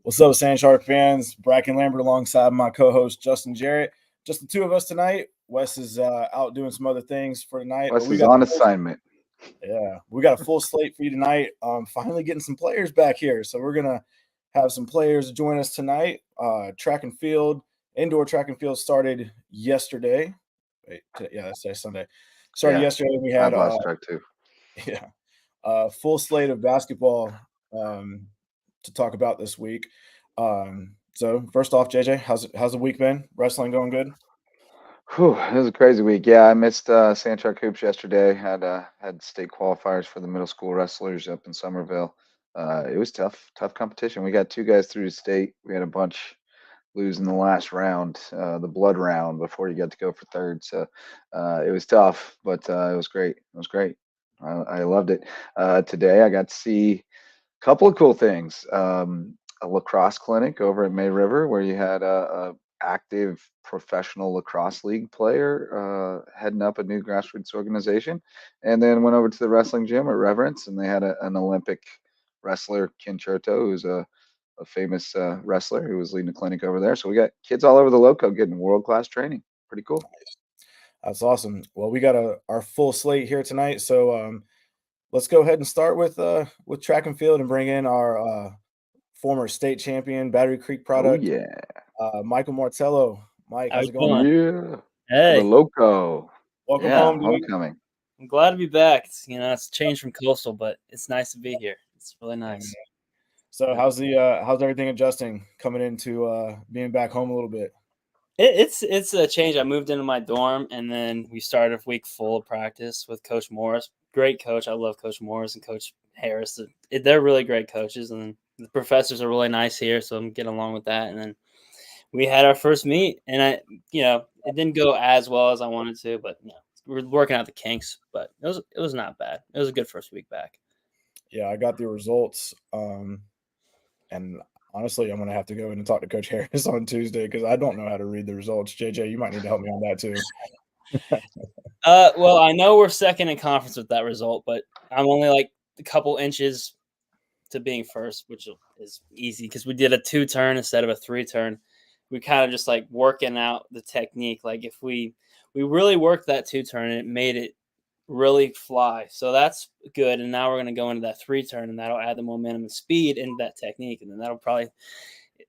What's up, Sand Shark fans? Brackin Lambert alongside my co-host Justin Jarrett. Just the two of us tonight. Wes is out doing some other things for tonight. Wes is on assignment. We got a full slate for you tonight. Finally getting some players back here, so we're gonna have some players join us tonight. Track and field, indoor track and field started yesterday. That's Sunday. Started yesterday. We had track too. Full slate of basketball to talk about this week. So first off, JJ, how's the week been? Wrestling going good? Whew, it was a crazy week. Yeah, I missed Sand Shark Hoops yesterday. Had state qualifiers for the middle school wrestlers up in Somerville. It was tough competition. We got two guys through the state. We had a bunch lose in the last round, the blood round, before you got to go for third. So it was tough, but it was great. It was great. I loved it. Today I got to see a couple of cool things. A lacrosse clinic over at May River where you had a active professional lacrosse league player heading up a new grassroots organization, and then went over to the wrestling gym at Reverence, and they had an Olympic wrestler, Ken Choto, who's a famous wrestler who was leading a clinic over there. So we got kids all over the Lowco getting world-class training. Pretty cool. That's awesome. Well, we got our full slate here tonight, so let's go ahead and start with track and field and bring in our former state champion, Battery Creek product. Oh, yeah. Michael Martello. Mike, how's it going? Yeah. Hey. The Lowco. Welcome home, dude. Homecoming. I'm glad to be back. It's changed from Coastal, but it's nice to be here. It's really nice. So how's everything adjusting coming into being back home a little bit? It's a change. I moved into my dorm, and then we started a week full of practice with Coach Morris. Great coach. I love Coach Morris and Coach Harris. They're really great coaches, and the professors are really nice here, so I'm getting along with that. And then we had our first meet, and it didn't go as well as I wanted to, but we're working out the kinks. But it was not bad. It was a good first week back. Yeah, I got the results, and honestly, I'm going to have to go in and talk to Coach Harris on Tuesday because I don't know how to read the results. JJ, you might need to help me on that too. Well, I know we're second in conference with that result, but I'm only like a couple inches to being first, which is easy because we did a 2-turn instead of a 3-turn. We kind of just like working out the technique. Like if we really worked that 2-turn, and it made it really fly. So that's good. And now we're going to go into that 3-turn, and that'll add the momentum and speed into that technique. And then that'll probably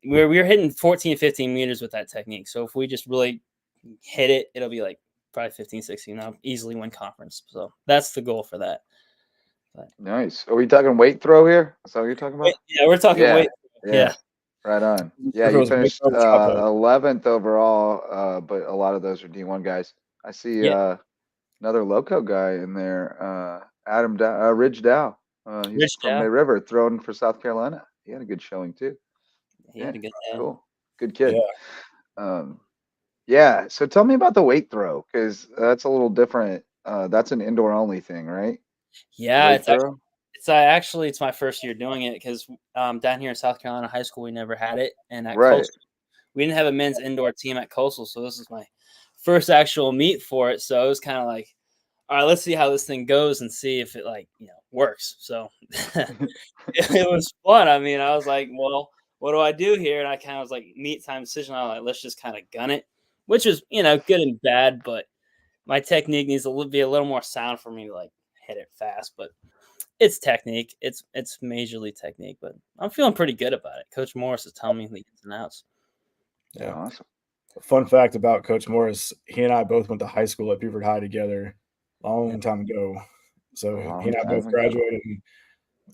we're hitting 14, 15 meters with that technique. So if we just really hit it, it'll be like probably 15, 16. I'll easily win conference. So that's the goal for that. But, nice. Are we talking weight throw here? Is that what you're talking about? Yeah, we're talking weight. Yeah. Right on. Yeah, you finished 11th overall, but a lot of those are D1 guys. I see another Lowco guy in there, Ridge Dow. He's from May River, throwing for South Carolina. He had a good showing too. He had a good cool. Good kid. Yeah. So tell me about the weight throw, because that's a little different. That's an indoor only thing, right? Yeah, it's my first year doing it because down here in South Carolina high school we never had it, and at Coastal we didn't have a men's indoor team at Coastal, so this is my first actual meet for it. So it was kind of like, all right, let's see how this thing goes and see if it works. So it was fun. I mean, I was like, well, what do I do here? And I kind of was like, meet time decision. I was like, let's just kind of gun it, which is good and bad, but my technique needs to be a little more sound for me to like hit it fast. But it's technique. It's majorly technique, but I'm feeling pretty good about it. Coach Morris is telling me the ins and outs. Yeah, awesome. Fun fact about Coach Morris: he and I both went to high school at Beaufort High together, long time ago. So he and I both graduated in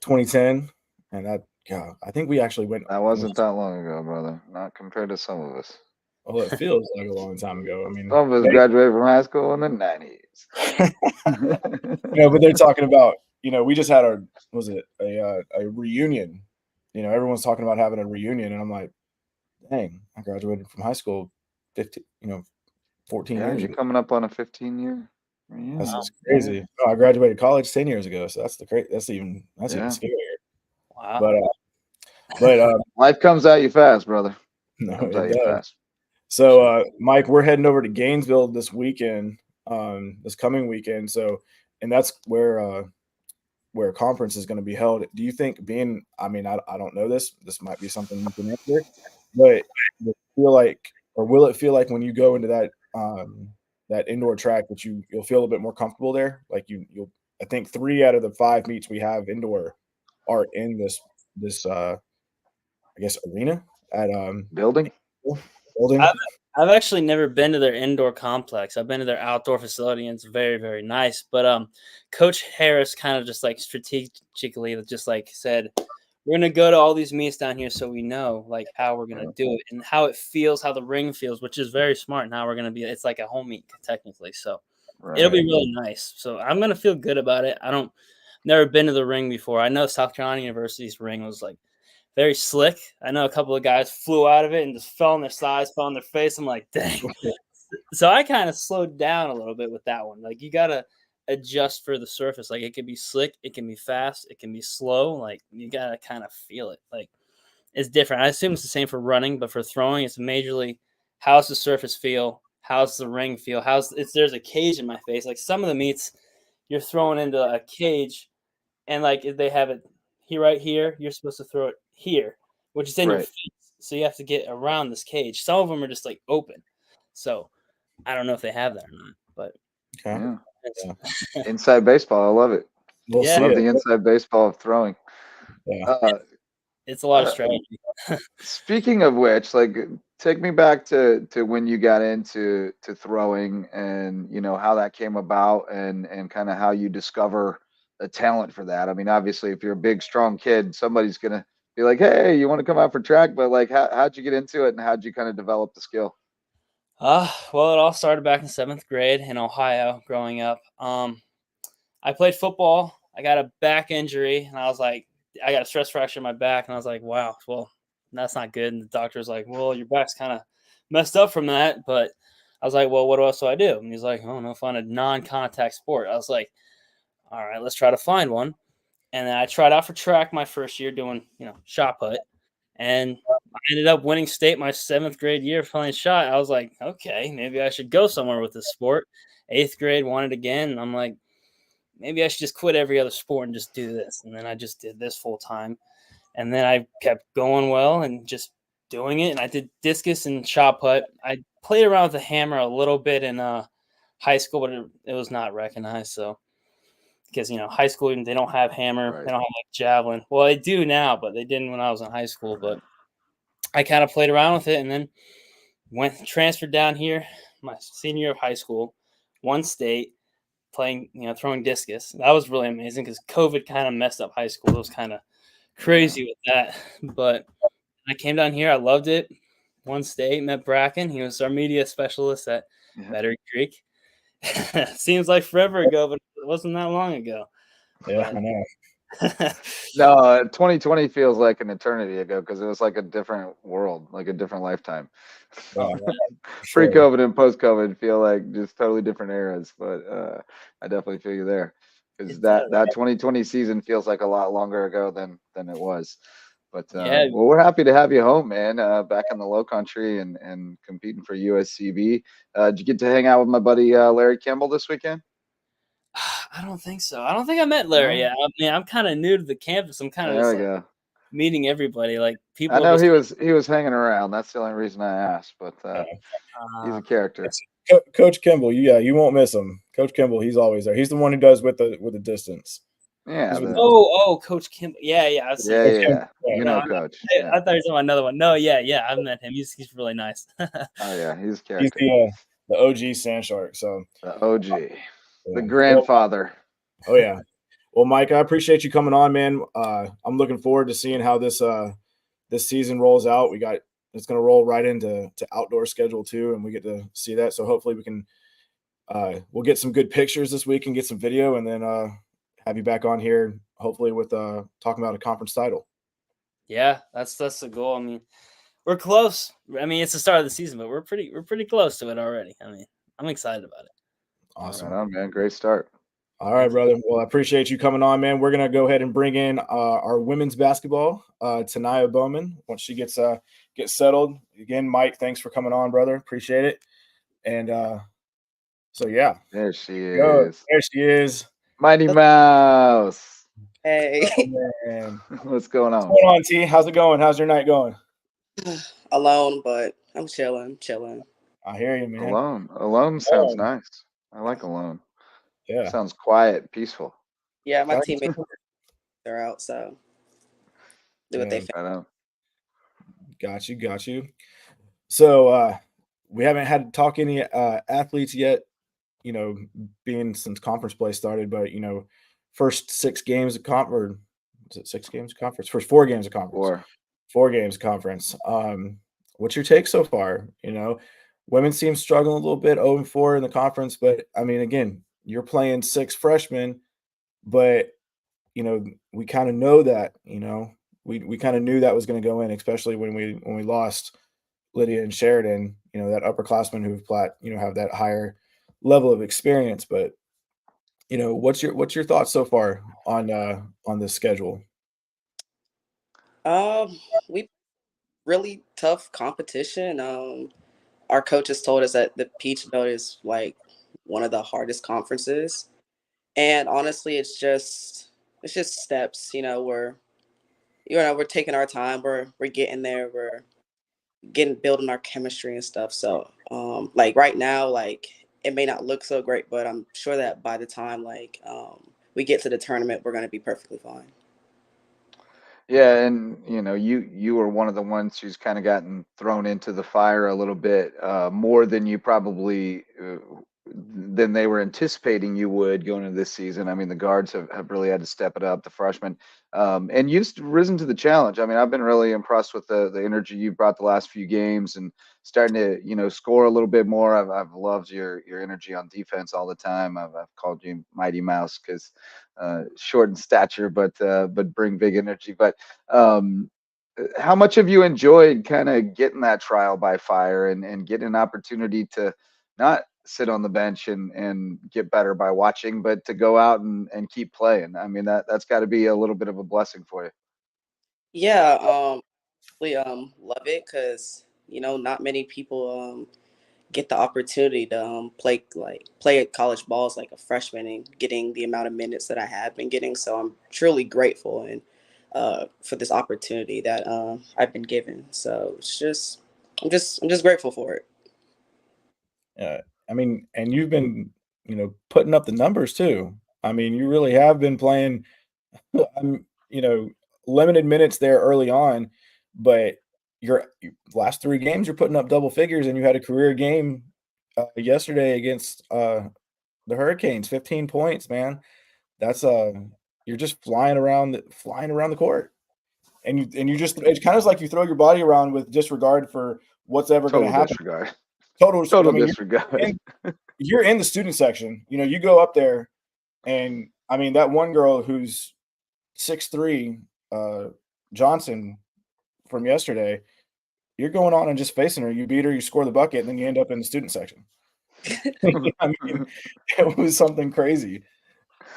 2010, and I think we actually went. That wasn't that long ago, brother. Not compared to some of us. Well, it feels like a long time ago. I mean, some of us graduated from high school in the 90s. But they're talking about. We just had a reunion. Everyone's talking about having a reunion, and I'm like, dang, I graduated from high school 14 years ago. You're coming up on a 15-year reunion. That's just crazy. I graduated college 10 years ago, so that's even scarier. Wow. But life comes at you fast, brother. No, it does. Fast. So, Mike, we're heading over to Gainesville this weekend, this coming weekend. So, and that's where where conference is going to be held. Do you think being, I mean, I don't know this might be something you can answer, but will it feel like when you go into that indoor track that you'll feel a bit more comfortable there? Like you'll, I think 3 out of the 5 meets we have indoor are in this I guess arena at building. I've actually never been to their indoor complex. I've been to their outdoor facility, and it's very, very nice. But Coach Harris kind of just like strategically just like said, we're gonna go to all these meets down here so we know like how we're gonna do it and how it feels, how the ring feels, which is very smart. And how we're gonna be, it's like a home meet technically, so it'll be really nice. So I'm gonna feel good about it. Never been to the ring before. I know South Carolina University's ring was like very slick. I know a couple of guys flew out of it and just fell on their sides, fell on their face. I'm like, dang. So I kind of slowed down a little bit with that one. Like you gotta adjust for the surface. Like it can be slick, it can be fast, it can be slow. Like you gotta kind of feel it. Like it's different. I assume it's the same for running, but for throwing, it's majorly how's the surface feel, how's the ring feel, there's a cage in my face. Like some of the meets, you're throwing into a cage, and like if they have it here right here, you're supposed to throw it here, which is in your face. So you have to get around this cage. Some of them are just like open. So I don't know if they have that or not, but Inside baseball, I love it. We'll I love the inside baseball of throwing. It's a lot of strategy. Speaking of which, like, take me back to when you got into throwing, and you know how that came about, and kind of how you discover a talent for that. I mean, obviously, if you're a big, strong kid, somebody's gonna be like, "Hey, you want to come out for track?" But like, how'd you get into it, and how'd you kind of develop the skill? Well, it all started back in 7th grade in Ohio. Growing up, I played football. I got a back injury, and I was like, I got a stress fracture in my back, and I was like, wow, well, that's not good. And the doctor's like, well, your back's kind of messed up from that. But I was like, well, what else do I do? And he's like, oh, no, find a non-contact sport. I was like, all right, let's try to find one. And then I tried out for track my first year doing, shot put. And I ended up winning state my 7th grade year playing shot. I was like, okay, maybe I should go somewhere with this sport. 8th grade, won it again. And I'm like, maybe I should just quit every other sport and just do this. And then I just did this full time. And then I kept going well and just doing it. And I did discus and shot put. I played around with the hammer a little bit in high school, but it was not recognized. So because, high school, they don't have hammer. Right. They don't have like javelin. Well, they do now, but they didn't when I was in high school. But I kind of played around with it, and then transferred down here my senior year of high school, won state, playing, throwing discus. That was really amazing because COVID kind of messed up high school. It was kind of crazy with that. But I came down here. I loved it. Won state, met Brackin. He was our media specialist at Battery Creek. Seems like forever ago, but it wasn't that long ago. Yeah, I know. No, 2020 feels like an eternity ago because it was like a different world, like a different lifetime. Pre-COVID and post-COVID feel like just totally different eras, but I definitely feel you there because that 2020 season feels like a lot longer ago than it was. But well, we're happy to have you home, man. Back in the Low Country and competing for USCB. Did you get to hang out with my buddy Larry Kimball this weekend? I don't think so. I don't think I met Larry yet. I mean, I'm kind of new to the campus. I'm kind of just meeting everybody. Like people. I know he was hanging around. That's the only reason I asked. But he's a character. Coach Kimball, you won't miss him. Coach Kimball, he's always there. He's the one who does with the distance. Yeah. Coach Kimball. Yeah. You know, Coach. I thought you were talking about another one. No, yeah. I've met him. He's really nice. Oh yeah, he's a character. He's the OG Sand Shark. So the OG. The grandfather. Oh yeah. Well, Mike, I appreciate you coming on, man. I'm looking forward to seeing how this season rolls out. It's going to roll right into outdoor schedule too, and we get to see that. So hopefully we can we'll get some good pictures this week and get some video, and then have you back on here hopefully with talking about a conference title. Yeah, that's the goal. I mean, we're close. I mean, it's the start of the season, but we're pretty close to it already. I mean, I'm excited about it. Awesome. Right on, man. Great start. All right, brother. Well, I appreciate you coming on, man. We're going to go ahead and bring in our women's basketball, Taniyah Bowman, once she gets settled. Again, Mike, thanks for coming on, brother. Appreciate it. And so, yeah. There she is. There she is. Mighty Mouse. Hey. Oh, man. What's going on? What's going on, T? How's it going? How's your night going? Alone, but I'm chilling. I hear you, man. Alone sounds nice. I like alone. Yeah. Sounds quiet, peaceful. Yeah, my teammates they're out, so do what they think. Got you. So we haven't had to talk any athletes yet, being since conference play started, but first 6 games of conference. Is it 6 games of conference? First 4 games of conference. 4 games of conference. What's your take so far? Women's team struggling a little bit, 0-4 in the conference, but I mean, again, you're playing 6 freshmen, but we kind of know that, we kind of knew that was going to go in, especially when we lost Lydia and Sheridan, that upperclassmen who've have that higher level of experience. But what's your thoughts so far on this schedule? We really tough competition. Our coaches told us that the Peach Belt is like one of the hardest conferences, and honestly, it's just steps. We're taking our time. We're getting there. We're building our chemistry and stuff. So like right now, like it may not look so great, but I'm sure that by the time we get to the tournament, we're going to be perfectly fine. Yeah, and you were one of the ones who's kind of gotten thrown into the fire a little bit more than you probably than they were anticipating you would going into this season. I mean, the guards have really had to step it up, the freshmen, and you've risen to the challenge. I mean, I've been really impressed with the energy you brought the last few games and starting to score a little bit more. I've loved your energy on defense all the time. I've called you Mighty Mouse because short in stature, but bring big energy. But how much have you enjoyed kind of getting that trial by fire and getting an opportunity to not sit on the bench and get better by watching, but to go out and keep playing? I mean, that's got to be a little bit of a blessing for you. Yeah, we love it because not many people get the opportunity to play at college ball as like a freshman and getting the amount of minutes that I have been getting. So I'm truly grateful and for this opportunity that I've been given. So I'm just grateful for it. I mean, and you've been putting up the numbers too. I mean, you really have been playing limited minutes there early on, but your last 3 games you're putting up double figures, and you had a career game yesterday against the Hurricanes, 15 points, man. That's you're just flying around the court. And you just, it's kind of like you throw your body around with disregard for what's ever going to happen. Disregard. Total disregard. You're in the student section. You go up there, and I mean, that one girl who's 6'3", Johnson from yesterday, you're going on and just facing her. You beat her, you score the bucket, and then you end up in the student section. I mean, it was something crazy.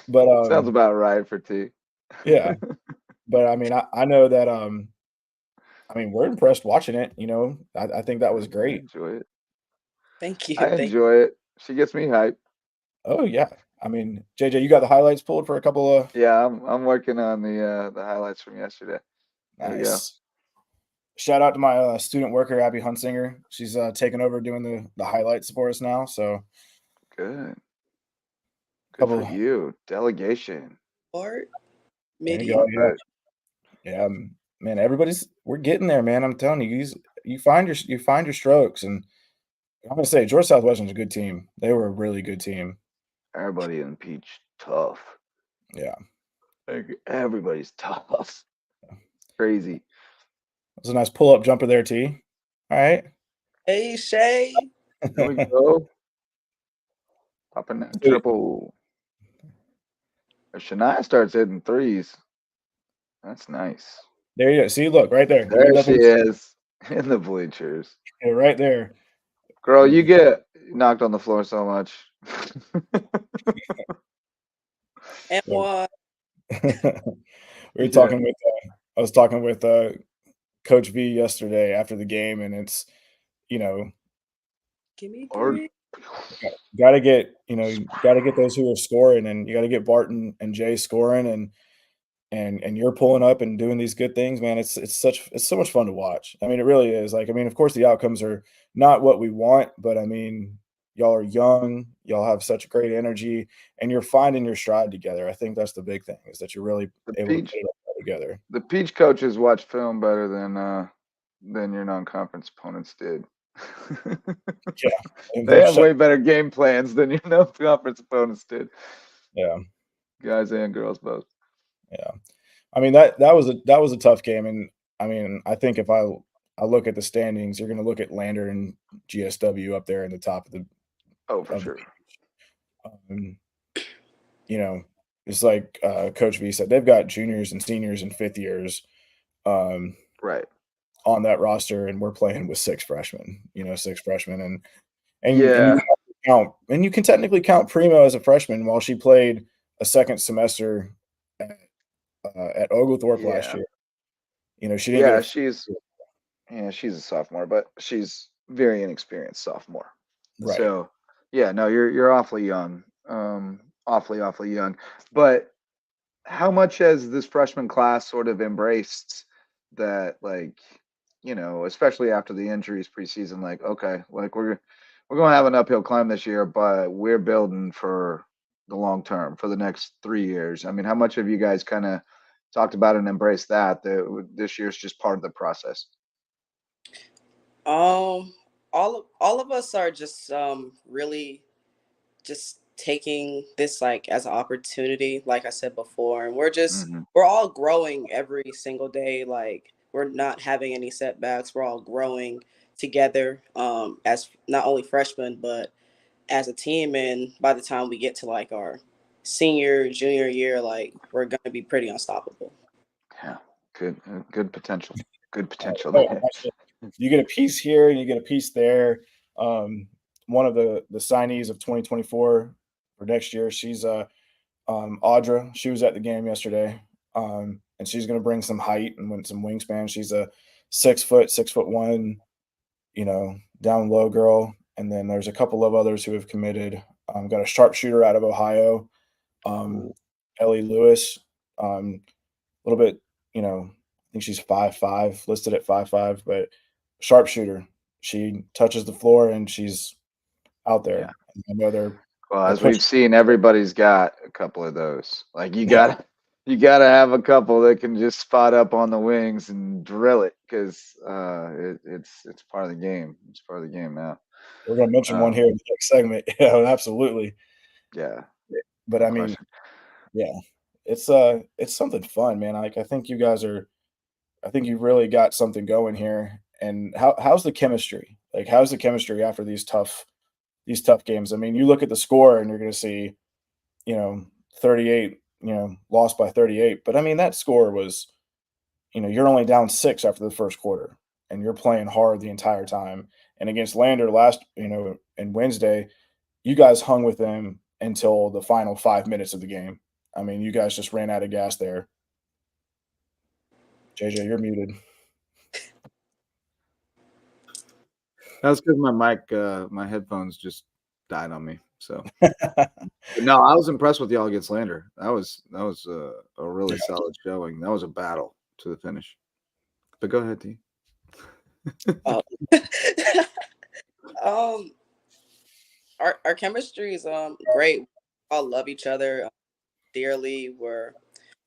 But sounds about right for T. Yeah. But I mean, I know that I mean, we're impressed watching it. I think that was great. I enjoy it. Thank you. I enjoy it. She gets me hyped. Oh yeah. I mean, JJ, you got the highlights pulled for a couple of. Yeah, I'm working on the highlights from yesterday. Nice. Shout out to my student worker, Abby Hunsinger. She's taking over doing the highlights for us now. So good. Good for you. Delegation. Art. There you go. Yeah, man. We're getting there, man. I'm telling you, you find your strokes, and I'm gonna say Georgia Southwestern's a good team. They were a really good team. Everybody in Peach tough. Yeah. Everybody's tough. Crazy. That was a nice pull-up jumper there, T. All right. Hey, Shay. There we go. Popping that triple. If Shania starts hitting threes, that's nice. There you go. See, look, right there. There she is in the bleachers. Yeah, right there. Girl, you get knocked on the floor so much. And one. We were talking with I was talking with Coach V yesterday after the game, and it's give me three. Gotta get those who are scoring, and you gotta get Barton and Jay scoring, and and you're pulling up and doing these good things, man, it's so much fun to watch. I mean, it really is. Like, I mean, of course, the outcomes are not what we want, but I mean, y'all are young, y'all have such great energy, and you're finding your stride together. I think that's the big thing, is that you're really able to put it all together. The Peach coaches watch film better than your non-conference opponents did. Yeah, They have way better game plans than your non-conference opponents did. Yeah, guys and girls both. Yeah, I mean, that was a tough game, and I mean, I think if I look at the standings, you're going to look at Lander and GSW up there in the top of the. Oh, for sure. You know, it's like Coach V said, they've got juniors and seniors and fifth years, right, on that roster, and we're playing with six freshmen. And yeah, and you can technically count Primo as a freshman while she played a second semester at Oglethorpe last year. You know, she didn't. Yeah, she's a sophomore, but she's very inexperienced sophomore. Right. So, yeah, no, you're awfully young, awfully young. But how much has this freshman class sort of embraced that, like, you know, especially after the injuries preseason, like, okay, like we're going to have an uphill climb this year, but we're building for the long term, for the next 3 years. I mean, how much have you guys kind of talked about and embraced that this year's just part of the process? All of us are just really just taking this like as an opportunity, like I said before, and we're all growing every single day. Like, we're not having any setbacks. We're all growing together, as not only freshmen but as a team. And by the time we get to like our junior year, like, we're gonna be pretty unstoppable. Yeah, good potential. Good potential. You get a piece here and you get a piece there. One of the signees of 2024 for next year, she's Audra. She was at the game yesterday, and she's going to bring some height and some wingspan. She's a 6'1", you know, down low girl. And then there's a couple of others who have committed. Got a sharpshooter out of Ohio, Ellie Lewis. A little bit, you know, I think she's 5'5", listed at 5'5", but sharpshooter. She touches the floor and she's out there. Yeah. I know they're. Well, as we've seen, everybody's got a couple of those. Like, you gotta have a couple that can just spot up on the wings and drill it, because it's part of the game. It's part of the game now. We're gonna mention one here in the next segment. Yeah, absolutely. Yeah, but I mean, yeah, it's something fun, man. Like, I think you guys are. I think you've really got something going here. And how's the chemistry? Like, how's the chemistry after these tough games? I mean, you look at the score and you're going to see, you know, 38, you know, lost by 38. But I mean, that score was, you know, you're only down 6 after the first quarter, and you're playing hard the entire time. And against Lander and Wednesday, you guys hung with them until the final 5 minutes of the game. I mean, you guys just ran out of gas there. JJ, you're muted. That's because my mic, my headphones just died on me. So, no, I was impressed with y'all against Lander. That was a really solid showing. That was a battle to the finish. But go ahead, T. Our chemistry is great. We all love each other dearly. We're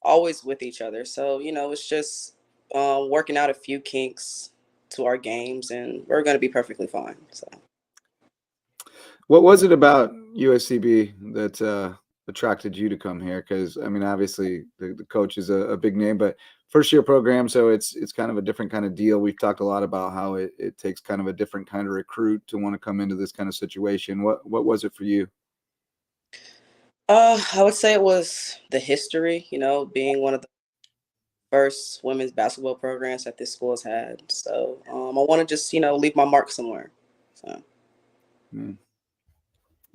always with each other. So, you know, it's just working out a few kinks to our games, and we're going to be perfectly fine. So, what was it about USCB that attracted you to come here? Because, I mean, obviously the coach is a big name, but first year program, so it's kind of a different kind of deal. We've talked a lot about how it takes kind of a different kind of recruit to want to come into this kind of situation. What was it for you? I would say it was the history, you know, being one of the first women's basketball programs that this school has had. So I want to just, you know, leave my mark somewhere. So.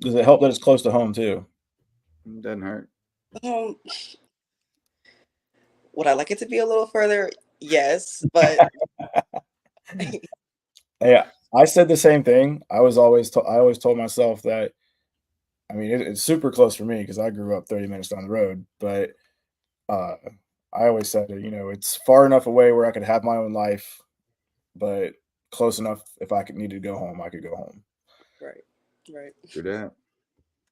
Does it help that it's close to home too? It doesn't hurt. Would I like it to be a little further? Yes, but yeah, I said the same thing. I always told myself that. I mean, it's super close for me because I grew up 30 minutes down the road. But I always said it, it's far enough away where I could have my own life, but close enough if I need to go home, I could go home. Right. True that.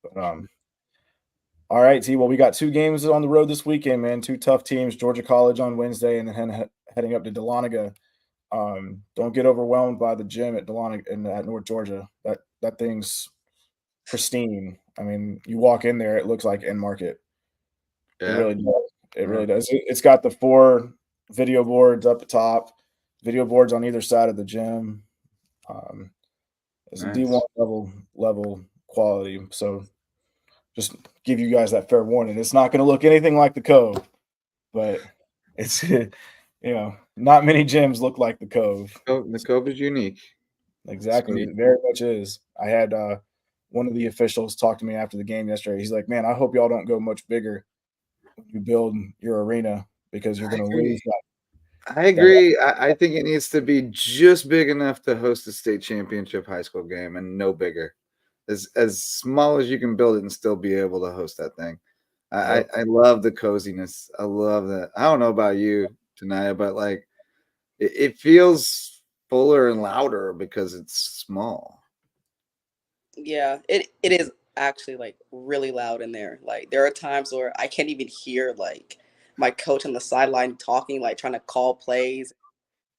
But all right, T. Well, we got 2 games on the road this weekend, man. 2 tough teams. Georgia College on Wednesday, and then heading up to Dahlonega. Don't get overwhelmed by the gym at Dahlonega at North Georgia. That thing's pristine. I mean, you walk in there, it looks like End Market. Yeah. It really does. It really does. It's got the 4 video boards up the top, video boards on either side of the gym. It's Nice. a D1 level quality. So just give you guys that fair warning. It's not going to look anything like the Cove, but it's not many gyms look like the Cove. Oh, the Cove is unique. Exactly. It very much is. I had one of the officials talk to me after the game yesterday. He's like, man, I hope y'all don't go much bigger when you build your arena because you're going to lose that. I agree. I think it needs to be just big enough to host a state championship high school game and no bigger. As small as you can build it and still be able to host that thing. I love the coziness. I love that. I don't know about you, Taniyah, but like it feels fuller and louder because it's small. Yeah, it is actually like really loud in there. Like there are times where I can't even hear like my coach on the sideline talking, like trying to call plays.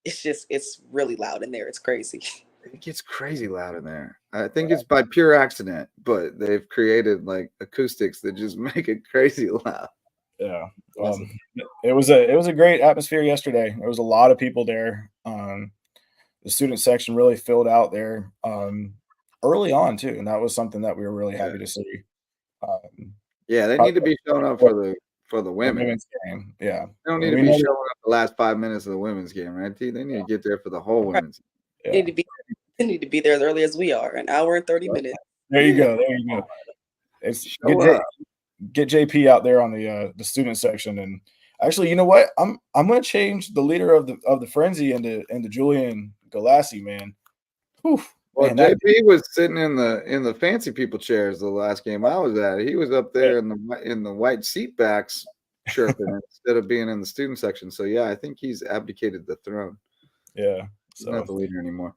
It's really loud in there. It's crazy. It gets crazy loud in there. I think it's by pure accident, but they've created like acoustics that just make it crazy loud. Yeah. It was a great atmosphere yesterday. There was a lot of people there. The student section really filled out there early on too, and that was something that we were really happy to see. Yeah, they need to be showing up for the women's game. Yeah, they don't need to be showing up the last 5 minutes of the women's game, right? They need to get there for the whole women's. Yeah. They need to be there as early as we are, an hour and 30 minutes. There you go. It's get JP out there on the student section, and actually, you know what? I'm going to change the leader of the frenzy into Julian Galassi, man. Whew. Well, man, JP was sitting in the fancy people chairs the last game I was at. He was up there in the white seat backs chirping instead of being in the student section. So yeah, I think he's abdicated the throne. Yeah, he's not the leader anymore.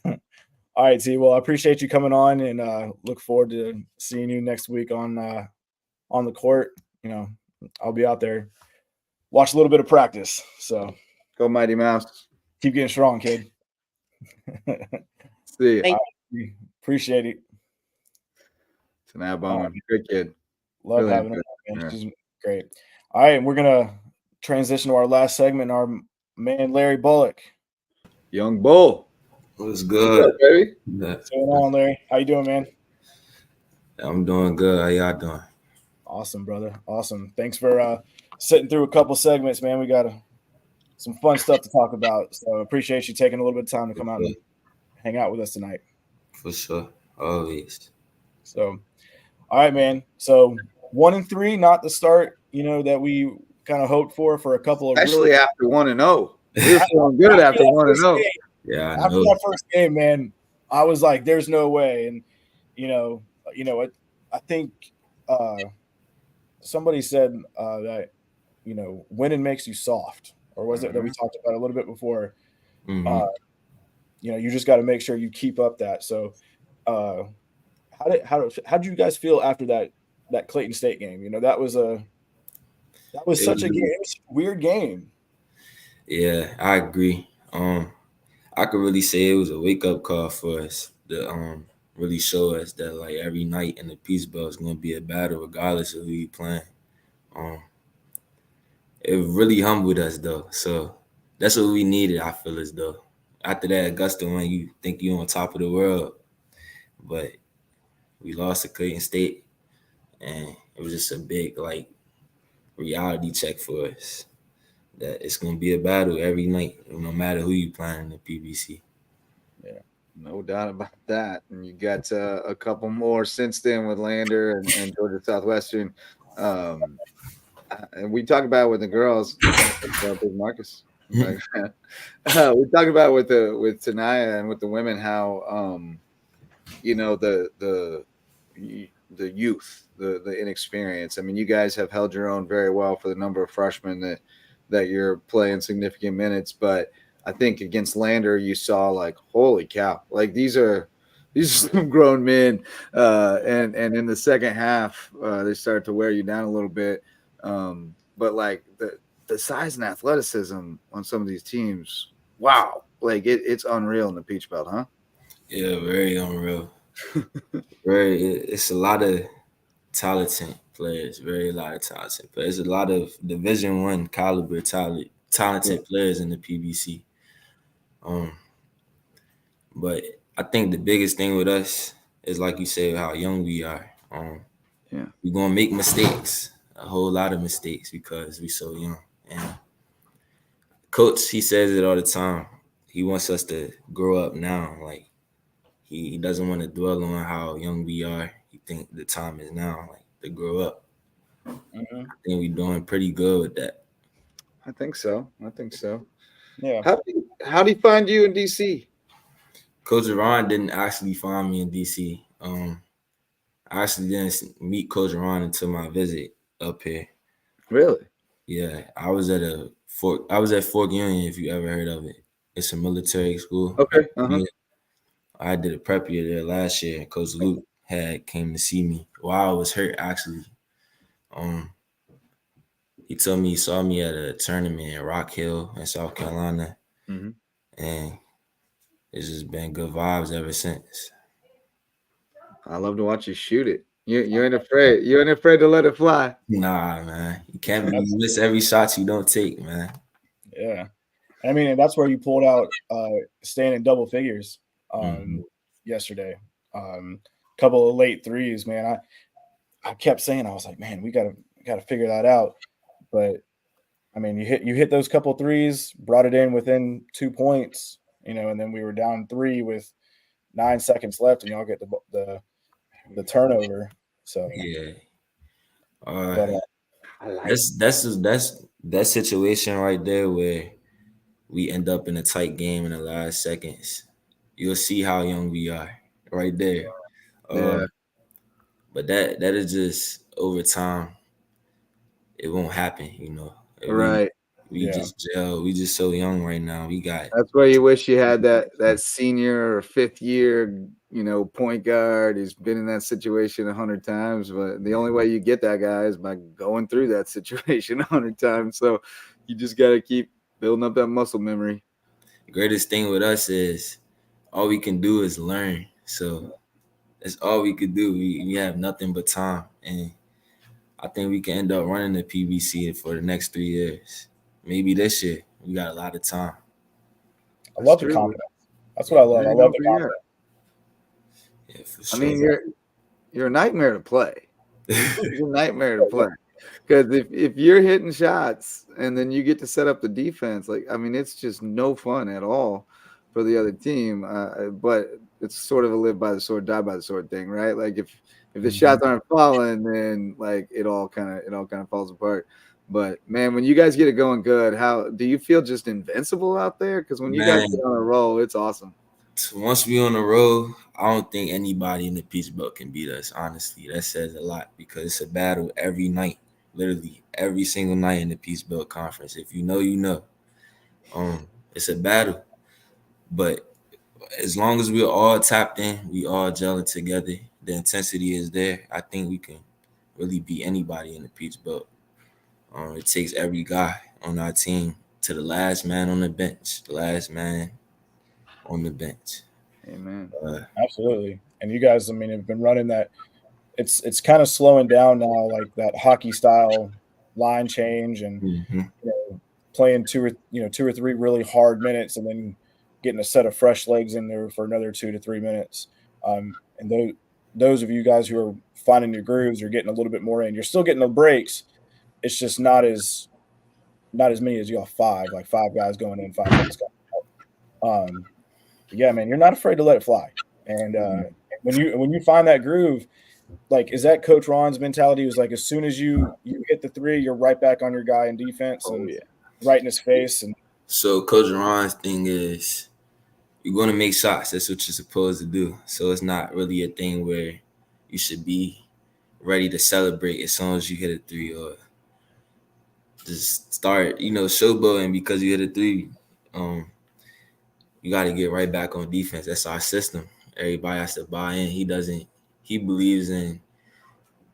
All right, T. Well, I appreciate you coming on, and look forward to seeing you next week on the court. I'll be out there, watch a little bit of practice. So go Mighty Mouse. Keep getting strong, kid. See you. Appreciate it. Taniyah Bowman, good kid. Love really having her. Yeah. She's great. All right, we're gonna transition to our last segment. Our man Larry Bulluck. Young Bull. What's good, baby? What's going on, Larry? How you doing, man? I'm doing good. How y'all doing? Awesome, brother. Awesome. Thanks for sitting through a couple segments, man. We got some fun stuff to talk about. So appreciate you taking a little bit of time to come out and hang out with us tonight. For sure. Always. So, all right, man. So 1-3, not the start, that we kind of hoped for a couple of actually after 1-0. We were feeling good after 1-0. Yeah, after that first game, man, I was like, "There's no way." And I think somebody said that winning makes you soft, or was it that we talked about a little bit before? Mm-hmm. You just got to make sure you keep up that. So, how did you guys feel after that Clayton State game? That was such a weird game. Yeah, I agree. I could really say it was a wake-up call for us to really show us that like every night in the Peace Belt is going to be a battle regardless of who you playing. It really humbled us though, so that's what we needed. I feel as though after that Augusta one, you think you're on top of the world, but we lost to Clayton State, and it was just a big like reality check for us. That it's going to be a battle every night, no matter who you playing in the PBC. Yeah, no doubt about that. And you got a couple more since then with Lander and Georgia Southwestern. And we talk about with the girls, Marcus. We talk about with Taniyah and with the women how the youth, the inexperience. I mean, you guys have held your own very well for the number of freshmen that you're playing significant minutes, but I think against Lander, you saw like, holy cow, like these are some grown men, and in the second half, they start to wear you down a little bit. But like the size and athleticism on some of these teams, wow, like it's unreal in the Peach Belt, huh? Yeah, very unreal. It's a lot of talented players, a lot of Division I caliber talented players in the PBC. But I think the biggest thing with us is, like you said, how young we are. We're gonna make mistakes, a whole lot of mistakes, because we're so young. And Coach, he says it all the time. He wants us to grow up now. Like he doesn't want to dwell on how young we are. He think the time is now, like, to grow up. Mm-hmm. I think we're doing pretty good with that. I think so. Yeah. How do you find you in DC? Coach Ron didn't actually find me in DC. I actually didn't meet Coach Ron until my visit up here. Really? Yeah, I was at Fork Union, if you ever heard of it. It's a military school. Okay. Yeah. I did a prep year there last year, and Coach Luke came to see me while I was hurt, actually. He told me he saw me at a tournament in Rock Hill in South Carolina, and it's just been good vibes ever since. I love to watch you shoot it. You ain't afraid. You ain't afraid to let it fly. Nah, man. You can't be. You miss every shot you don't take, man. Yeah. I mean, and that's where you pulled out staying in double figures yesterday. Couple of late threes, man. I kept saying, I was like, man, we gotta figure that out. But I mean, you hit those couple threes, brought it in within 2 points, and then we were down 3 with 9 seconds left, and y'all get the turnover. So yeah, that's that situation right there where we end up in a tight game in the last seconds. You'll see how young we are right there. But that is just over time. It won't happen, Right. We just gel. We just so young right now. That's why you wish you had that senior or fifth year, point guard. He's been in that situation 100 times, but the only way you get that guy is by going through that situation 100 times. So you just got to keep building up that muscle memory. The greatest thing with us is all we can do is learn. So that's all we could do. We have nothing but time, and I think we can end up running the PBC for the next 3 years. Maybe this year. We got a lot of time. I love the confidence. That's what I love. I love the confidence. Yeah, for sure. I mean, you're a nightmare to play. You're a nightmare to play. Because if you're hitting shots and then you get to set up the defense, it's just no fun at all for the other team. But it's sort of a live by the sword, die by the sword thing, right? Like if the shots aren't falling, then like it all kind of falls apart. But man, when you guys get it going good, how do you feel? Just invincible out there? Because when you guys get on a roll, it's awesome. Once we on the road, I don't think anybody in the Peach Belt can beat us. Honestly, that says a lot, because it's a battle every night, literally every single night in the Peach Belt Conference. If you know, you know. It's a battle, but as long as we're all tapped in, we all gelling together, the intensity is there. I think we can really beat anybody in the Peach Belt. It takes every guy on our team to the last man on the bench. Amen. Absolutely. And you guys, I mean, have been running that. It's kind of slowing down now, like that hockey style line change, and playing two or three really hard minutes, and then getting a set of fresh legs in there for another 2 to 3 minutes. And those of you guys who are finding your grooves are getting a little bit more in. You're still getting the breaks. It's just not as many as you have 5 guys going in, 5 minutes going out. Yeah, man, you're not afraid to let it fly. And when you find that groove, like, is that Coach Ron's mentality? Was like, as soon as you hit the 3, you're right back on your guy in defense and right in his face. And so Coach Ron's thing is, you're going to make shots. That's what you're supposed to do. So it's not really a thing where you should be ready to celebrate as soon as you hit a three, or just start, showboating because you hit a three. You got to get right back on defense. That's our system. Everybody has to buy in. He believes in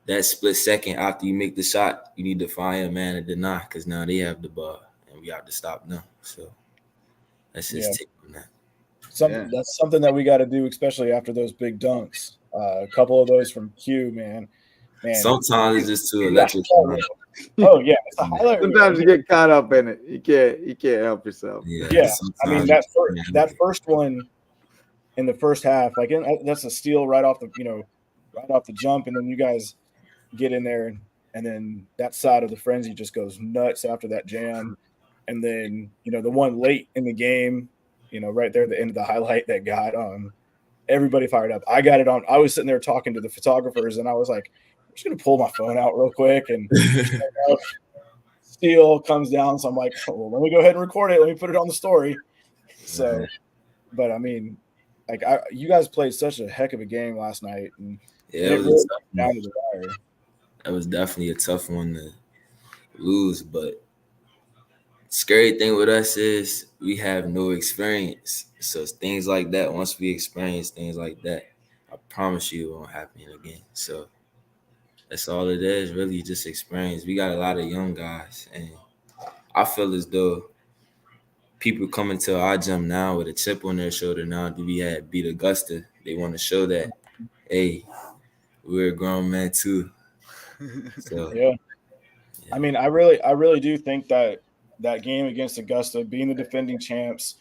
that split second after you make the shot, you need to find a man to deny, because now they have the ball and we have to stop them. So that's just take on that. That's something that we got to do, especially after those big dunks. A couple of those from Q, man. Sometimes it's just too electric. Oh yeah, it's a highlight. Sometimes you get caught up in it. You can't help yourself. Yeah. I mean that first one in the first half, like that's a steal right off the jump, and then you guys get in there, and then that side of the frenzy just goes nuts after that jam, and then the one late in the game, right there at the end of the highlight that got everybody fired up. I got it on. I was sitting there talking to the photographers, and I was like, I'm just gonna pull my phone out real quick, and steal comes down. So I'm like, well, let me go ahead and record it. Let me put it on the story. So, but I mean, like you guys played such a heck of a game last night, and it really down to the wire. That was definitely a tough one to lose, but scary thing with us is we have no experience. So things like that, once we experience things like that, I promise you it won't happen again. So that's all it is, really, just experience. We got a lot of young guys, and I feel as though people coming to our gym now with a chip on their shoulder now that we had beat Augusta. They want to show that, hey, we're a grown man too. So yeah. I mean, I really do think that game against Augusta, being the defending champs,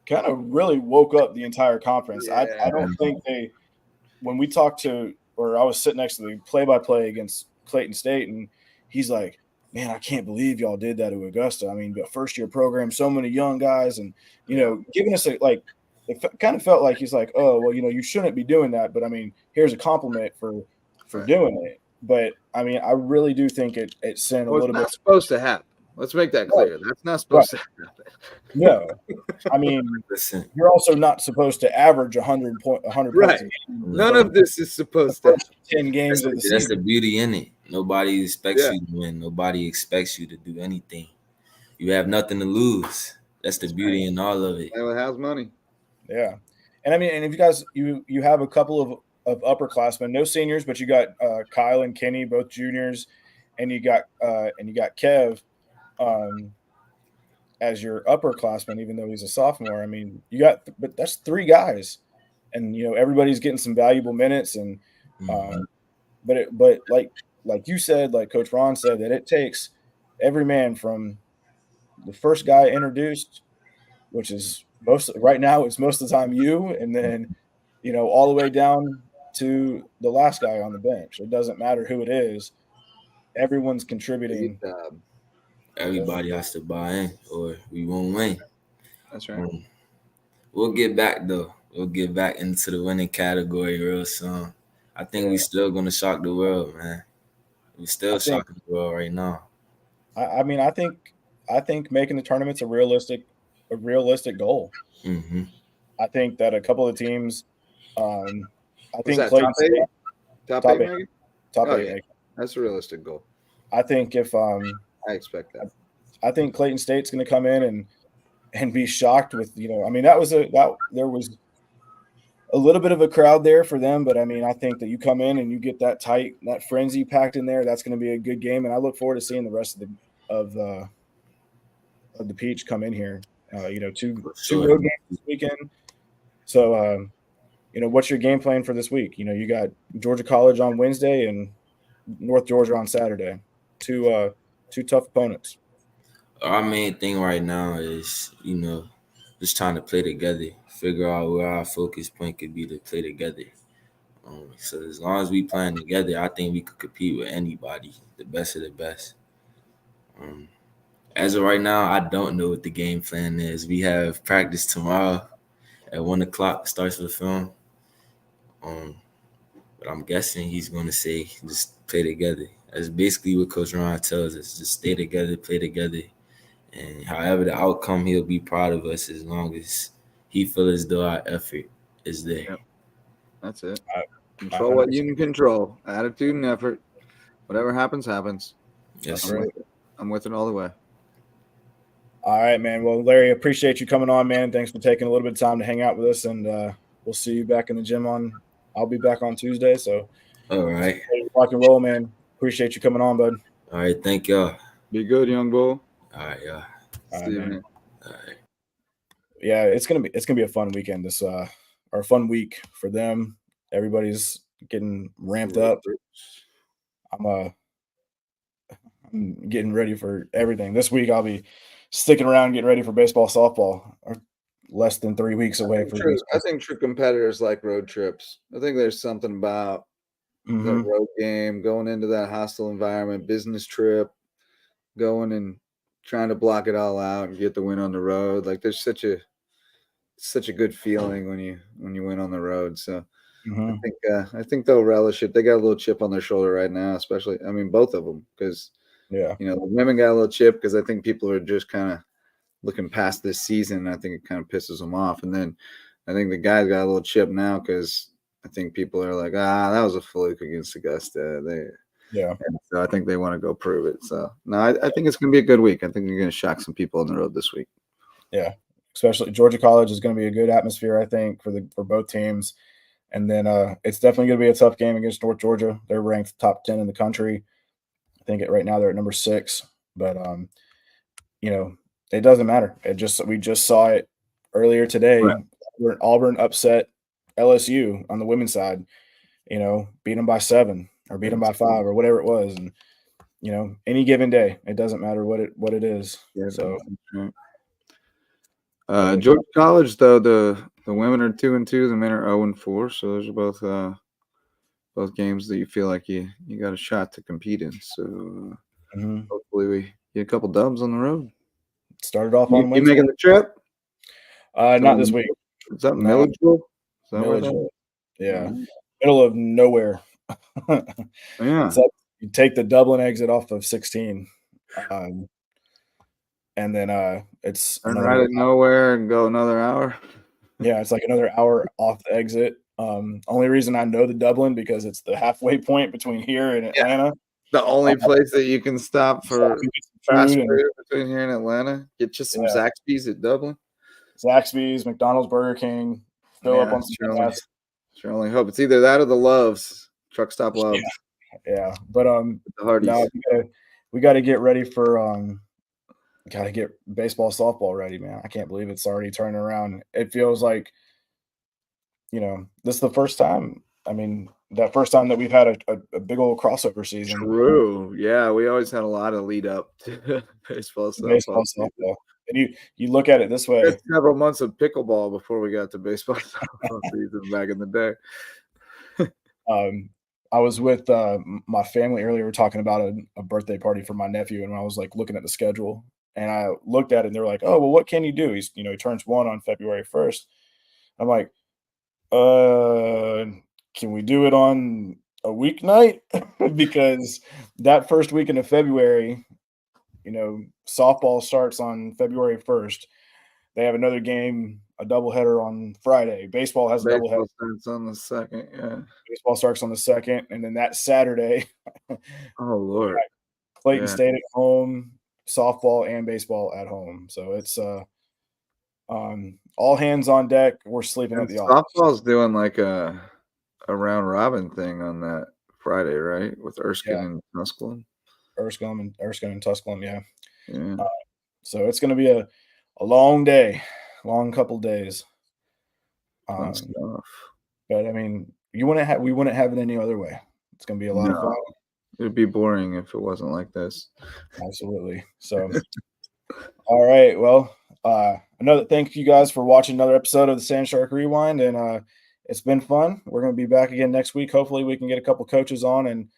kind of really woke up the entire conference. I don't think when we talked to, or I was sitting next to the play-by-play against Clayton State, and he's like, man, I can't believe y'all did that to Augusta. I mean, the first-year program, so many young guys, and, giving us it kind of felt like he's like, oh, well, you shouldn't be doing that, but, I mean, here's a compliment for doing it. But, I mean, I really do think it sent a little bit. It's not supposed to happen. Let's make that clear. That's not supposed to happen. No. I mean, you're also not supposed to average 100 points. Right. None of this is supposed to 10 games of the season. That's the beauty in it. Nobody expects you to win. Nobody expects you to do anything. You have nothing to lose. That's the beauty in all of it. It has money. Yeah. And I mean, and if you guys, you have a couple of upperclassmen, no seniors, but you got Kyle and Kenny, both juniors, and you got Kev as your upperclassman, even though he's a sophomore. I mean, but that's three guys, and everybody's getting some valuable minutes, and but like you said, like Coach Ron said, that it takes every man from the first guy introduced, which is right now it's most of the time you, and then all the way down to the last guy on the bench. It doesn't matter who it is. Everyone's contributing. Everybody has to buy in, or we won't win. That's right. We'll get back, though. We'll get back into the winning category real soon. I think we're still going to shock the world, man. We're still shocking the world right now. I mean, I think making the tournament's a realistic goal. Mm-hmm. I think that a couple of teams, I think Clayton State, top eight. Top eight. That's a realistic goal. I think if I expect that. I think Clayton State's going to come in and be shocked with I mean there was a little bit of a crowd there for them, but I mean I think that you come in and you get that frenzy packed in there. That's going to be a good game, and I look forward to seeing the rest of the Peach come in here. Two road games this weekend. So what's your game plan for this week? You got Georgia College on Wednesday and North Georgia on Saturday. Two tough opponents. Our main thing right now is, just trying to play together, figure out where our focus point could be to play together. So as long as we playing together, I think we could compete with anybody, the best of the best. As of right now, I don't know what the game plan is. We have practice tomorrow at 1:00. Starts the film. But I'm guessing he's going to say just play together. That's basically what Coach Ron tells us. Just stay together, play together. And however the outcome, he'll be proud of us as long as he feels as though our effort is there. Yep. That's it. Control what you can control. Attitude and effort. Whatever happens, happens. Yes, That's sir. right. I'm with it all the way. All right, man. Well, Larry, appreciate you coming on, man. Thanks for taking a little bit of time to hang out with us, and we'll see you back in the gym I'll be back on Tuesday. So, All right. rock and roll, man. Appreciate you coming on, bud. All right. Thank y'all. Be good, young bull. All right, y'all. All right, See you, man. man. All right. Yeah, it's gonna be a fun weekend. This or a fun week for them. Everybody's getting ramped up. I'm getting ready for everything. This week I'll be sticking around getting ready for baseball, softball. Or less than 3 weeks away from I think true competitors like road trips. I think there's something about that road game, going into that hostile environment, business trip, going and trying to block it all out and get the win on the road. Like there's such a good feeling when you win on the road. So I think they'll relish it. They got a little chip on their shoulder right now, especially both of them, because the women got a little chip because I think people are just kind of looking past this season. I think it kind of pisses them off, and then I think the guys got a little chip now because I think people are like, that was a fluke against Augusta. And so I think they want to go prove it. So no, I think it's going to be a good week. I think they're going to shock some people on the road this week. Yeah, especially Georgia College is going to be a good atmosphere, I think, for both teams. And then it's definitely going to be a tough game against North Georgia. They're ranked top 10 in the country. I think right now they're at number 6. But it doesn't matter. We just saw it earlier today. Right. Auburn upset LSU on the women's side. Beat them by 7 or beat them by 5 or whatever it was. And any given day, it doesn't matter what it is. Yeah, so. Georgia College, though, the women are 2-2, the men are 0-4. So those are both games that you feel like you got a shot to compete in. So hopefully we get a couple dubs on the road. Started off on Wednesday. You making the trip? Not this week. Is that Milledgeville? Milledgeville. Yeah. Middle of nowhere. Yeah. So you take the Dublin exit off of 16. And then it's turn right at nowhere and go another hour. Yeah, it's like another hour off the exit. Only reason I know the Dublin because it's the halfway point between here and Atlanta. The only place that you can stop for fast food between here and Atlanta. Get you some Zaxby's at Dublin. Zaxby's, McDonald's, Burger King. Fill up on some gas. Sure only hope it's either that or the Loves. Truck stop Loves. Yeah. But the Hardys. No, we got to get ready for got to get baseball, softball ready, man. I can't believe it's already turning around. It feels like, this is the first time. That first time that we've had a big old crossover season. True. Yeah, we always had a lot of lead up to baseball, softball. And you look at it this way. It's several months of pickleball before we got to baseball softball season back in the day. I was with my family earlier. We were talking about a birthday party for my nephew, and I was like looking at the schedule. And I looked at it, and they were like, "Oh, well, what can you do?" He turns 1 on February 1st. I'm like, can we do it on a weeknight? Because that first weekend of February, softball starts on February 1st. They have another game, a doubleheader on Friday. Baseball has a doubleheader. Starts on the 2nd, yeah. Baseball starts on the 2nd, and then that Saturday, oh Lord, Clayton State at home. Softball and baseball at home. So it's all hands on deck. We're sleeping at the office. Softball's doing like a round robin thing on that Friday, right? With Erskine and Tusculum. Erskine and Tusculum, yeah. Yeah. So it's going to be a long day, long couple days. Fun stuff. But we wouldn't have it any other way. It's going to be a lot of fun. It'd be boring if it wasn't like this. Absolutely. So, all right. Well, thank you guys for watching another episode of the Sand Shark Rewind, and it's been fun. We're going to be back again next week. Hopefully, we can get a couple coaches on and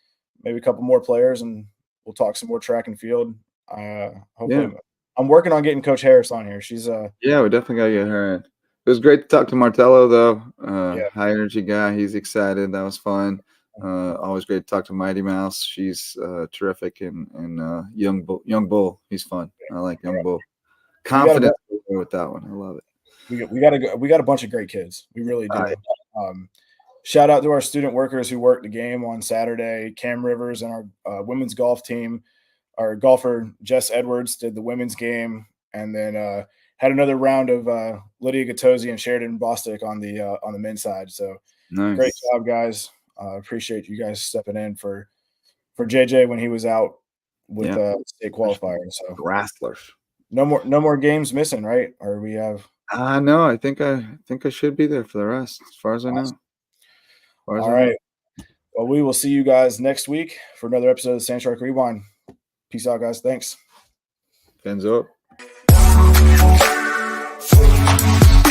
maybe a couple more players, and we'll talk some more track and field. Hopefully, I'm working on getting Coach Harris on here. She's yeah, we definitely got to get her in. It was great to talk to Martello, though. High energy guy. He's excited. That was fun. Always great to talk to Mighty Mouse. She's terrific, and Young Bull. He's fun. I like Young Bull. Confident with that one. I love it. We got a bunch of great kids. We really do. shout out to our student workers who worked the game on Saturday. Cam Rivers and our women's golf team. Our golfer Jess Edwards did the women's game, and then had another round of Lydia Gattosi and Sheridan Bostic on the men's side. So Nice. Great job, guys. Appreciate you guys stepping in for JJ when he was out with state qualifiers. So wrestlers. No more games missing, right? Or we have no, I think I should be there for the rest, as far as I know. All right. Well, we will see you guys next week for another episode of Sand Shark Rewind. Peace out, guys. Thanks. Fins up.